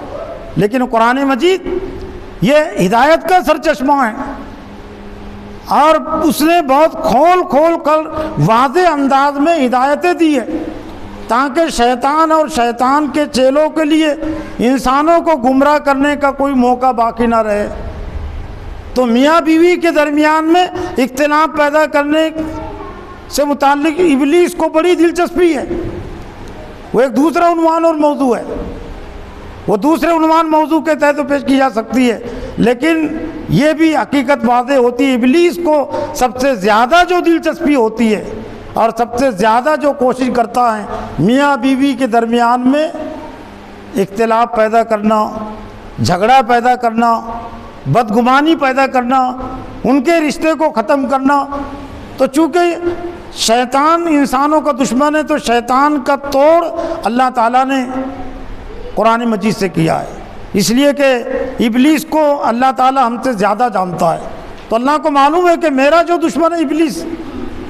لیکن قرآن مجید یہ ہدایت کا سرچشمہ ہے اور اس نے بہت کھول کر واضح انداز میں ہدایتیں دی ہے تاکہ شیطان اور شیطان کے چیلوں کے لیے انسانوں کو گمراہ کرنے کا کوئی موقع باقی نہ رہے۔ تو میاں بیوی کے درمیان میں اختلاف پیدا کرنے سے متعلق ابلیس کو بڑی دلچسپی ہے، وہ ایک دوسرا عنوان اور موضوع ہے، وہ دوسرے عنوان موضوع کے تحت پیش کی جا سکتی ہے، لیکن یہ بھی حقیقت واضح ہوتی ہے، ابلیس کو سب سے زیادہ جو دلچسپی ہوتی ہے اور سب سے زیادہ جو کوشش کرتا ہے میاں بیوی کے درمیان میں اختلاف پیدا کرنا، جھگڑا پیدا کرنا، بدگمانی پیدا کرنا، ان کے رشتے کو ختم کرنا۔ تو چونکہ شیطان انسانوں کا دشمن ہے تو شیطان کا توڑ اللہ تعالیٰ نے قرآن مجید سے کیا ہے، اس لیے کہ ابلیس کو اللہ تعالیٰ ہم سے زیادہ جانتا ہے، تو اللہ کو معلوم ہے کہ میرا جو دشمن ہے ابلیس،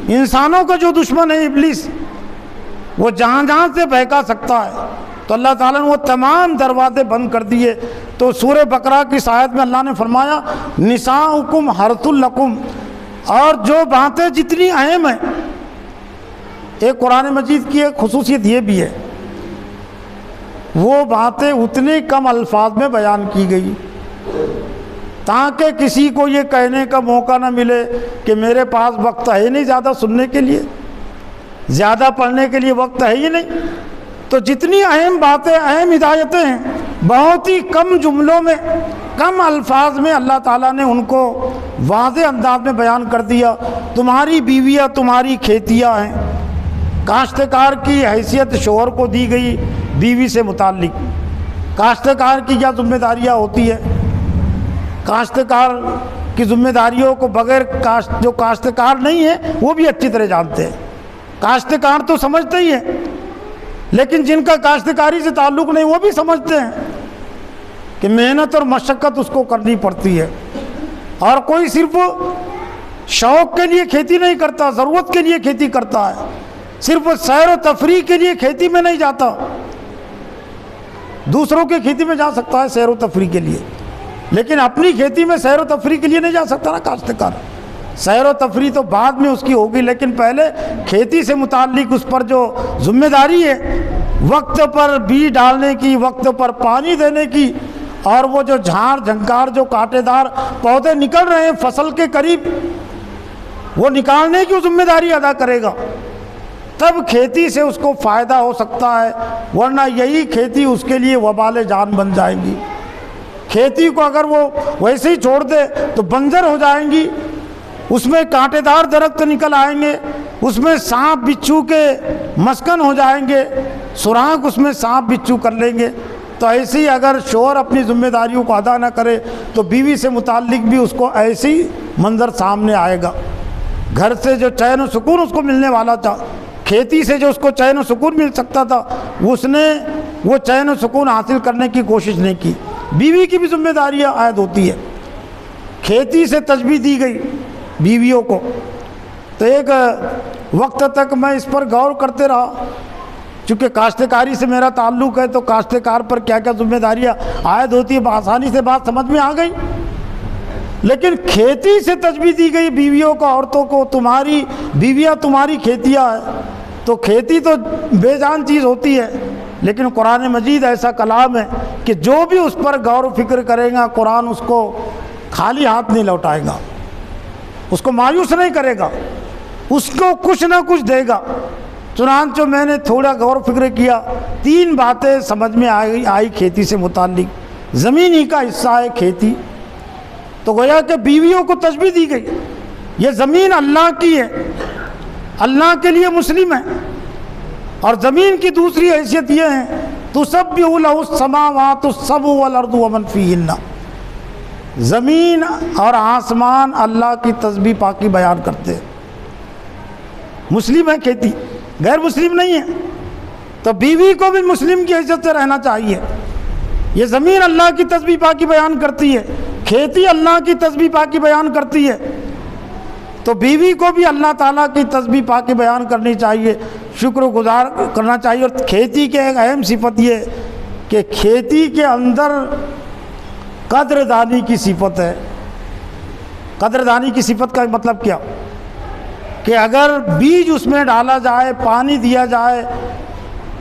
انسانوں کا جو دشمن ہے ابلیس، وہ جہاں جہاں سے بہکا سکتا ہے، تو اللہ تعالیٰ نے وہ تمام دروازے بند کر دیے۔ تو سورہ بقرہ کی آیت میں اللہ نے فرمایا نساؤکم حرث لکم، اور جو باتیں جتنی اہم ہیں، ایک قرآن مجید کی ایک خصوصیت یہ بھی ہے، وہ باتیں اتنے کم الفاظ میں بیان کی گئی تاکہ کسی کو یہ کہنے کا موقع نہ ملے کہ میرے پاس وقت ہے نہیں زیادہ سننے کے لیے، زیادہ پڑھنے کے لیے وقت ہے ہی نہیں۔ تو جتنی اہم باتیں، اہم ہدایتیں ہیں، بہت ہی کم جملوں میں، کم الفاظ میں اللہ تعالیٰ نے ان کو واضح انداز میں بیان کر دیا۔ تمہاری بیویاں تمہاری کھیتیاں ہیں، کاشتکار کی حیثیت شوہر کو دی گئی بیوی سے متعلق، کاشتکار کی کیا ذمہ داریاں ہوتی ہے، کاشتکار کی ذمہ داریوں کو بغیر جو کاشتکار نہیں ہے وہ بھی اچھی طرح جانتے ہیں، کاشتکار تو سمجھتے ہی ہیں، لیکن جن کا کاشتکاری سے تعلق نہیں وہ بھی سمجھتے ہیں کہ محنت اور مشقت اس کو کرنی پڑتی ہے، اور کوئی صرف شوق کے لیے کھیتی نہیں کرتا، ضرورت کے لیے کھیتی کرتا ہے، صرف سیر و تفریح کے لیے کھیتی میں نہیں جاتا، دوسروں کی کھیتی میں جا سکتا ہے سیر و تفریح کے لیے، لیکن اپنی کھیتی میں سیر و تفریح کے لیے نہیں جا سکتا نا کاشتکار۔ سیر و تفریح تو بعد میں اس کی ہوگی، لیکن پہلے کھیتی سے متعلق اس پر جو ذمہ داری ہے، وقت پر بیج ڈالنے کی، وقت پر پانی دینے کی، اور وہ جو جھاڑ جھنکار جو کانٹے دار پودے نکل رہے ہیں فصل کے قریب، وہ نکالنے کی ذمہ داری ادا کرے گا، تب کھیتی سے اس کو فائدہ ہو سکتا ہے، ورنہ یہی کھیتی اس کے لیے وبال جان بن جائے گی۔ کھیتی کو اگر وہ ویسے ہی چھوڑ دے تو بنجر ہو جائیں گی، اس میں کانٹے دار درخت نکل آئیں گے، اس میں سانپ بچھو کے مسکن ہو جائیں گے، سوراخ اس میں سانپ بچھو کر لیں گے۔ تو ایسے ہی اگر شوہر اپنی ذمہ داریوں کو ادا نہ کرے تو بیوی سے متعلق بھی اس کو ایسے ہی منظر سامنے آئے گا۔ گھر سے جو چین و سکون اس کو ملنے والا تھا، کھیتی سے جو اس کو چین و سکون مل سکتا تھا، اس نے وہ چین و سکون حاصل کرنے کی کوشش نہیں کی۔ بیوی کی بھی ذمہ داریاں عائد ہوتی ہے۔ کھیتی سے تشبیہ دی گئی بیویوں کو، تو ایک وقت تک میں اس پر غور کرتے رہا، چونکہ کاشتکاری سے میرا تعلق ہے، تو کاشتکار پر کیا کیا ذمہ داریاں عائد ہوتی ہے، آسانی سے بات سمجھ میں آ گئی۔ لیکن کھیتی سے تشبیہ دی گئی بیویوں کو، عورتوں کو، تمہاری بیویاں تمہاری کھیتیاں ہیں، تو کھیتی تو بے جان چیز ہوتی ہے، لیکن قرآن مجید ایسا کلام ہے کہ جو بھی اس پر غور و فکر کرے گا، قرآن اس کو خالی ہاتھ نہیں لوٹائے گا، اس کو مایوس نہیں کرے گا، اس کو کچھ نہ کچھ دے گا۔ چنانچہ میں نے تھوڑا غور و فکر کیا، 3 باتیں سمجھ میں آئی کھیتی سے متعلق۔ زمین ہی کا حصہ ہے کھیتی، تو گویا کہ بیویوں کو تشبیہ دی گئی، یہ زمین اللہ کی ہے، اللہ کے لیے مسلم ہے۔ اور زمین کی دوسری حیثیت یہ ہے، تسبح لہ السماوات السبع والارض ومن فیہن، زمین اور آسمان اللہ کی تسبیح پاکی بیان کرتے ہیں۔ مسلم ہے کھیتی، غیر مسلم نہیں ہے، تو بیوی کو بھی مسلم کی حیثیت سے رہنا چاہیے۔ یہ زمین اللہ کی تسبیح پاکی بیان کرتی ہے، کھیتی اللہ کی تسبیح پاکی بیان کرتی ہے، تو بیوی کو بھی اللہ تعالیٰ کی تسبیح پاکی بیان کرنی چاہیے، شکر گزار کرنا چاہیے۔ اور کھیتی کے ایک اہم صفت یہ کہ کھیتی کے اندر قدر دانی کی صفت ہے۔ قدر دانی کی صفت کا مطلب کیا؟ کہ اگر بیج اس میں ڈالا جائے، پانی دیا جائے،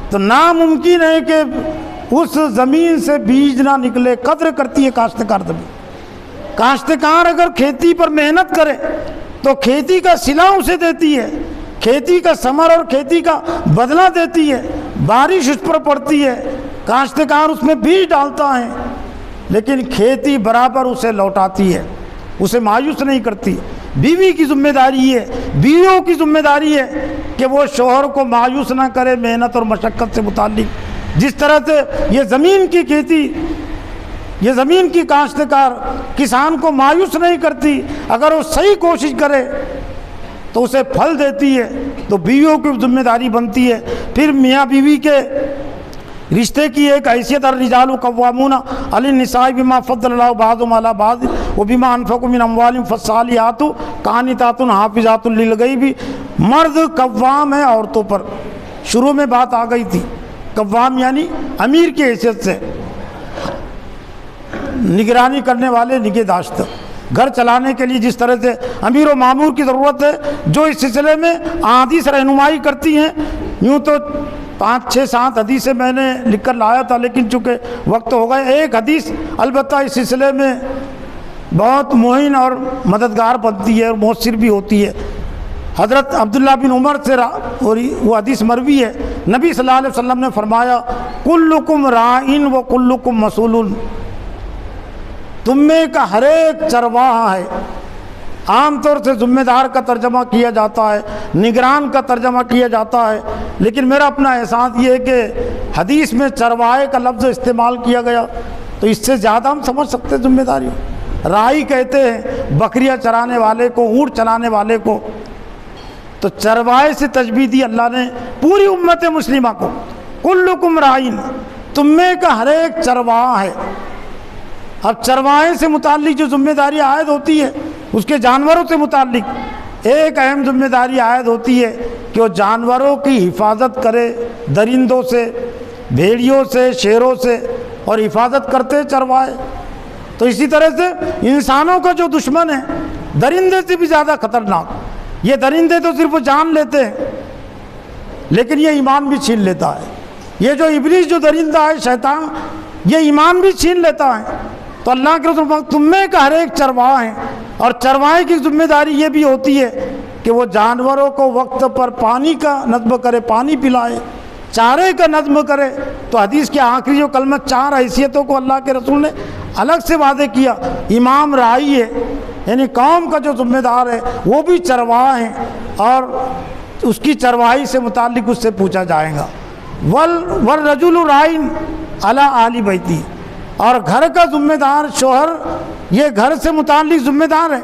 تو ناممکن ہے کہ اس زمین سے بیج نہ نکلے۔ قدر کرتی ہے کاشتکار زمین۔ کاشتکار اگر کھیتی پر محنت کرے تو کھیتی کا صلہ اسے دیتی ہے، کھیتی کا ثمر اور کھیتی کا بدلہ دیتی ہے، بارش اس پر پڑتی ہے، کاشتکار اس میں بیج ڈالتا ہے، لیکن کھیتی برابر اسے لوٹاتی ہے، اسے مایوس نہیں کرتی۔ بیوی کی ذمہ داری ہے، بیویوں کی ذمہ داری ہے کہ وہ شوہر کو مایوس نہ کرے محنت اور مشقت سے متعلق۔ جس طرح سے یہ زمین کی کھیتی، یہ زمین کی کاشتکار کسان کو مایوس نہیں کرتی، اگر وہ صحیح کوشش کرے تو اسے پھل دیتی ہے، تو بیویوں کی ذمہ داری بنتی ہے۔ پھر میاں بیوی کے رشتے کی ایک حیثیت، الرجال قوامون علی النساء بما فضل اللہ بعضهم علی بعض وبما انفقوا من اموالهم فالصالحات قانتات حافظات للغیب۔ مرد قوام ہے عورتوں پر، شروع میں بات آ گئی تھی، قوام یعنی امیر کی حیثیت سے، نگرانی کرنے والے، نگہداشت، گھر چلانے کے لیے جس طرح سے امیر و مامور کی ضرورت ہے، جو اس سلسلے میں احادیث رہنمائی کرتی ہیں۔ یوں تو 5 6 7 حدیثیں میں نے لکھ کر لایا تھا، لیکن چونکہ وقت ہو گئے، ایک حدیث البتہ اس سلسلے میں بہت معین اور مددگار بنتی ہے اور مؤثر بھی ہوتی ہے۔ حضرت عبداللہ بن عمر سے اور وہ حدیث مروی ہے، نبی صلی اللہ علیہ وسلم نے فرمایا، کلکم راعٍ و کلکم مسئول، تم میں کا ہر ایک چرواہا ہے۔ عام طور سے ذمہ دار کا ترجمہ کیا جاتا ہے، نگران کا ترجمہ کیا جاتا ہے، لیکن میرا اپنا احساس یہ ہے کہ حدیث میں چرواہے کا لفظ استعمال کیا گیا، تو اس سے زیادہ ہم سمجھ سکتے ہیں ذمہ داری۔ راعی کہتے ہیں بکریاں چرانے والے کو، اونٹ چلانے والے کو، تو چرواہے سے تشبیہ دی اللہ نے پوری امت مسلمہ کو۔ کلکم راعٍ، تم میں کا ہر ایک چرواہا ہے۔ اب چرواہے سے متعلق جو ذمہ داری عائد ہوتی ہے، اس کے جانوروں سے متعلق ایک اہم ذمہ داری عائد ہوتی ہے کہ وہ جانوروں کی حفاظت کرے، درندوں سے، بھیڑیوں سے، شیروں سے، اور حفاظت کرتے چرواہے۔ تو اسی طرح سے انسانوں کا جو دشمن ہے، درندے سے بھی زیادہ خطرناک۔ یہ درندے تو صرف جان لیتے ہیں، لیکن یہ ایمان بھی چھین لیتا ہے۔ یہ جو ابلیس جو درندہ ہے، شیطان، یہ ایمان بھی چھین لیتا ہے۔ تو اللہ کے رسول تم میں کا ہر ایک چرواہا ہے، اور چرواہے کی ذمہ داری یہ بھی ہوتی ہے کہ وہ جانوروں کو وقت پر پانی کا نظم کرے، پانی پلائے، چارے کا نظم کرے۔ تو حدیث کے آخری جو کلمہ 4 حیثیتوں کو اللہ کے رسول نے الگ سے واضح کیا۔ امام راعی ہے، یعنی قوم کا جو ذمہ دار ہے وہ بھی چرواہا ہے، اور اس کی چرواہی سے متعلق اس سے پوچھا جائے گا۔ والرجل راعٍ علی اہل بیتی، اور گھر کا ذمہ دار شوہر، یہ گھر سے متعلق ذمہ دار ہے،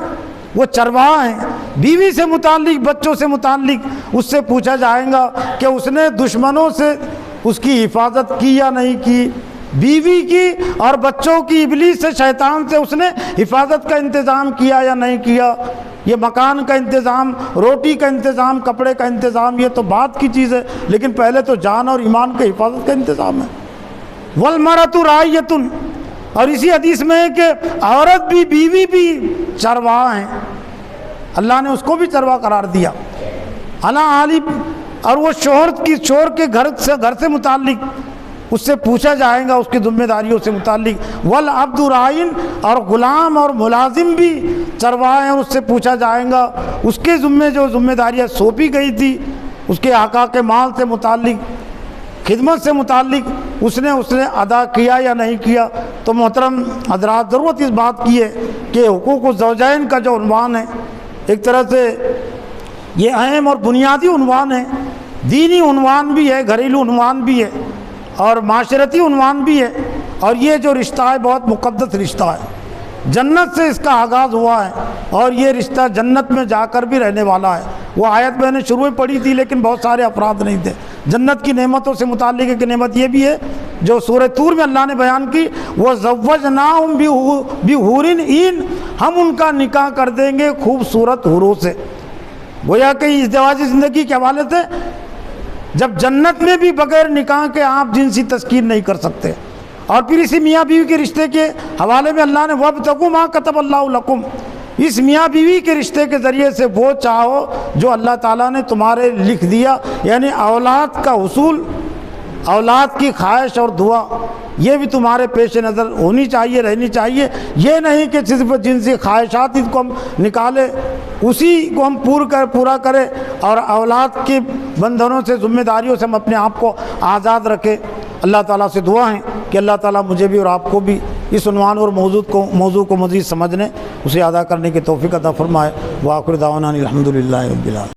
وہ چرواہا ہے۔ بیوی سے متعلق، بچوں سے متعلق اس سے پوچھا جائے گا کہ اس نے دشمنوں سے اس کی حفاظت کی یا نہیں کی، بیوی کی اور بچوں کی ابلیس سے، شیطان سے اس نے حفاظت کا انتظام کیا یا نہیں کیا، یہ مکان کا انتظام، روٹی کا انتظام، کپڑے کا انتظام، یہ تو بعد کی چیز ہے، لیکن پہلے تو جان اور ایمان کے حفاظت کا انتظام ہے۔ والمرأۃ راعیۃ، اور اسی حدیث میں ہے کہ عورت بھی، بیوی بھی چرواہ ہیں، اللہ نے اس کو بھی چرواہ قرار دیا۔ علی عالم، اور وہ شوہر کے گھر سے متعلق اس سے پوچھا جائے گا، اس کی ذمہ داریوں سے متعلق۔ والعبد راعٍ، اور غلام اور ملازم بھی چرواہ ہیں، اس سے پوچھا جائے گا اس کے ذمے جو ذمہ داریاں سونپی گئی تھی، اس کے حقاق مال سے متعلق، خدمت سے متعلق اس نے ادا کیا یا نہیں کیا۔ تو محترم حضرات، ضرورت اس بات کی ہے کہ حقوق الزوجین کا جو عنوان ہے، ایک طرح سے یہ اہم اور بنیادی عنوان ہے، دینی عنوان بھی ہے، گھریلو عنوان بھی ہے اور معاشرتی عنوان بھی ہے، اور یہ جو رشتہ ہے بہت مقدس رشتہ ہے، جنت سے اس کا آغاز ہوا ہے اور یہ رشتہ جنت میں جا کر بھی رہنے والا ہے۔ وہ آیت میں نے شروع میں پڑھی تھی لیکن بہت سارے افراد نہیں تھے۔ جنت کی نعمتوں سے متعلق ایک نعمت یہ بھی ہے جو سورہ طور میں اللہ نے بیان کی، وَزَوَّجْنَاهُمْ بِحُورٍ عِین، ہم ان کا نکاح کر دیں گے خوبصورت حوروں سے۔ گویا کہ ازدواجی زندگی کے حوالے سے جب جنت میں بھی بغیر نکاح کے آپ جنسی تسکین نہیں کر سکتے، اور پھر اسی میاں بیوی کے رشتے کے حوالے میں اللہ نے وَابْتَغُوا مَا كَتَبَ اللَّهُ لَكُمْ، اس میاں بیوی کے رشتے کے ذریعے سے وہ چاہو جو اللہ تعالیٰ نے تمہارے لکھ دیا، یعنی اولاد کا حصول، اولاد کی خواہش اور دعا، یہ بھی تمہارے پیش نظر ہونی چاہیے، رہنی چاہیے۔ یہ نہیں کہ صرف جنسی خواہشات کو ہم نکالے، اسی کو ہم پورا کریں اور اولاد کے بندھنوں سے، ذمہ داریوں سے ہم اپنے آپ کو آزاد رکھیں۔ اللہ تعالیٰ سے دعا ہے کہ اللہ تعالیٰ مجھے بھی اور آپ کو بھی اس عنوان اور موضوع کو مزید سمجھنے، اسے ادا کرنے کی توفیق عطا فرمائے۔ وآخر دعوانا الحمدللہ رب العالمین۔